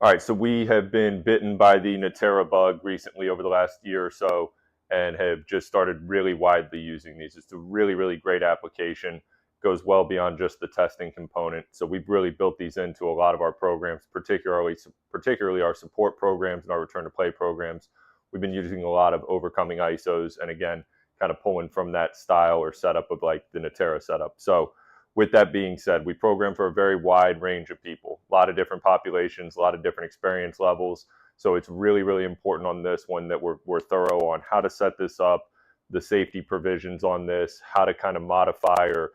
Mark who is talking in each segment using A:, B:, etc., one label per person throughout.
A: All right, so we have been bitten by the Natera bug recently over the last year or so and have just started really widely using these. It's a really, really great application. Goes well beyond just the testing component. So we've really built these into a lot of our programs, particularly our support programs and our return to play programs. We've been using a lot of overcoming ISOs and again, kind of pulling from that style or setup of like the Natera setup. So with that being said, we program for a very wide range of people, a lot of different populations, a lot of different experience levels. So it's really, really important on this one that we're thorough on how to set this up, the safety provisions on this, how to kind of modify or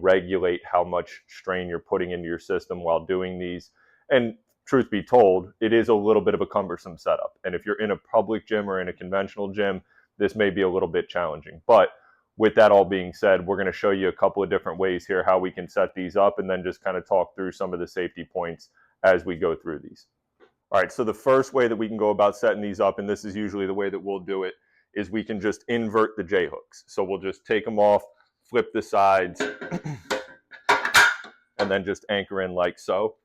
A: regulate how much strain you're putting into your system while doing these. And truth be told, it is a little bit of a cumbersome setup. And if you're in a public gym or in a conventional gym, this may be a little bit challenging. But with that all being said, we're going to show you a couple of different ways here how we can set these up and then just kind of talk through some of the safety points as we go through these. All right, so the first way that we can go about setting these up, and this is usually the way that we'll do it, is we can just invert the J-hooks. So we'll just take them off, flip the sides, and then just anchor in like so.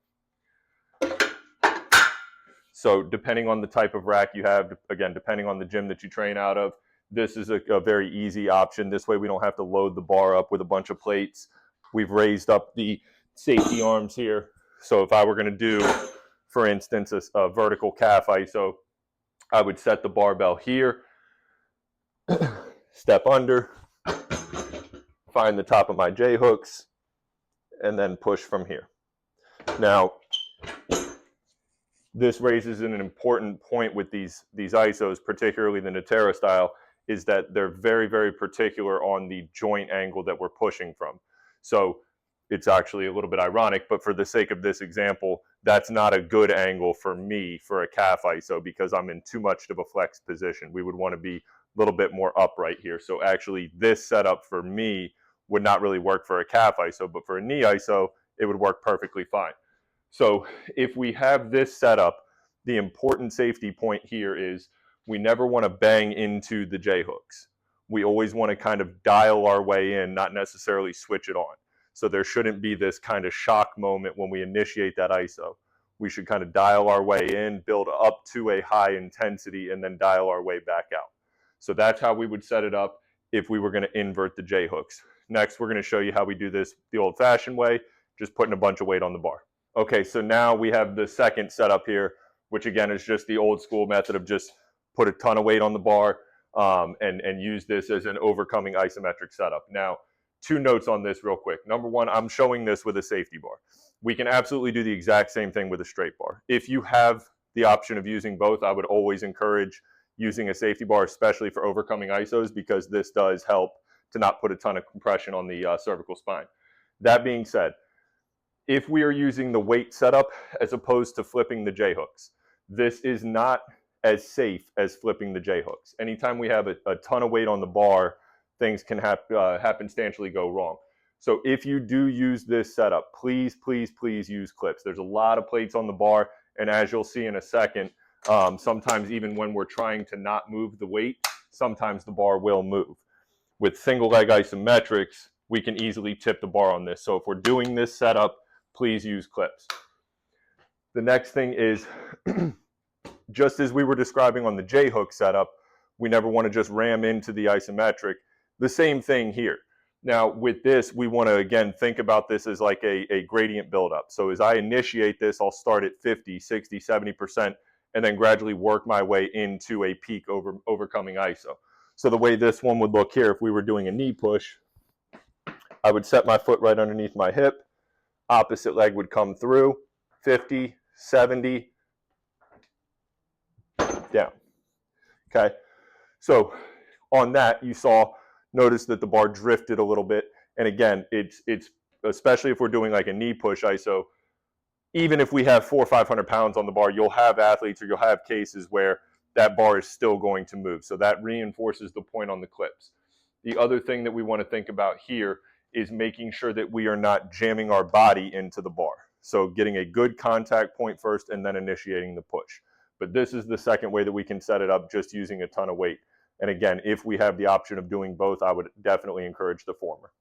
A: So depending on the type of rack you have, again, depending on the gym that you train out of, this is a very easy option. This way we don't have to load the bar up with a bunch of plates. We've raised up the safety arms here. So if I were going to do, for instance, a vertical calf ISO, I would set the barbell here, step under, find the top of my J-hooks, and then push from here. Now, this raises an important point with these ISOs, particularly the Natera style, is that they're very, very particular on the joint angle that we're pushing from. So it's actually a little bit ironic, but for the sake of this example, that's not a good angle for me for a calf ISO because I'm in too much of a flex position. We would want to be a little bit more upright here. So actually this setup for me would not really work for a calf ISO, but for a knee ISO, it would work perfectly fine. So if we have this setup, the important safety point here is we never want to bang into the J-hooks. We always want to kind of dial our way in, not necessarily switch it on. So there shouldn't be this kind of shock moment when we initiate that ISO. We should kind of dial our way in, build up to a high intensity, and then dial our way back out. So that's how we would set it up if we were going to invert the J-hooks. Next, we're going to show you how we do this the old-fashioned way, just putting a bunch of weight on the bar. Okay, so now we have the second setup here, which again is just the old school method of just put a ton of weight on the bar and use this as an overcoming isometric setup. Now, two notes on this real quick. Number one, I'm showing this with a safety bar. We can absolutely do the exact same thing with a straight bar. If you have the option of using both, I would always encourage using a safety bar, especially for overcoming ISOs, because this does help to not put a ton of compression on the cervical spine. That being said, if we are using the weight setup as opposed to flipping the J-hooks, this is not as safe as flipping the J-hooks. Anytime we have a ton of weight on the bar, things can happenstantially go wrong. So if you do use this setup, please, please, please use clips. There's a lot of plates on the bar, and as you'll see in a second, sometimes even when we're trying to not move the weight, sometimes the bar will move. With single leg isometrics, we can easily tip the bar on this. So if we're doing this setup, please use clips. The next thing is, just as we were describing on the J-hook setup, we never want to just ram into the isometric. The same thing here. Now with this, we want to again think about this as like a gradient buildup. So as I initiate this, I'll start at 50, 60, 70%, and then gradually work my way into a peak overcoming ISO. So the way this one would look here, if we were doing a knee push, I would set my foot right underneath my hip, opposite leg would come through, 50, 70, down. Okay, so on that you notice that the bar drifted a little bit, and again, it's especially if we're doing like a knee push ISO, even if we have 400 or 500 pounds on the bar, you'll have athletes or you'll have cases where that bar is still going to move. So that reinforces the point on the clips. The other thing that we want to think about here is making sure that we are not jamming our body into the bar. So getting a good contact point first and then initiating the push. But this is the second way that we can set it up, just using a ton of weight. And again, if we have the option of doing both, I would definitely encourage the former.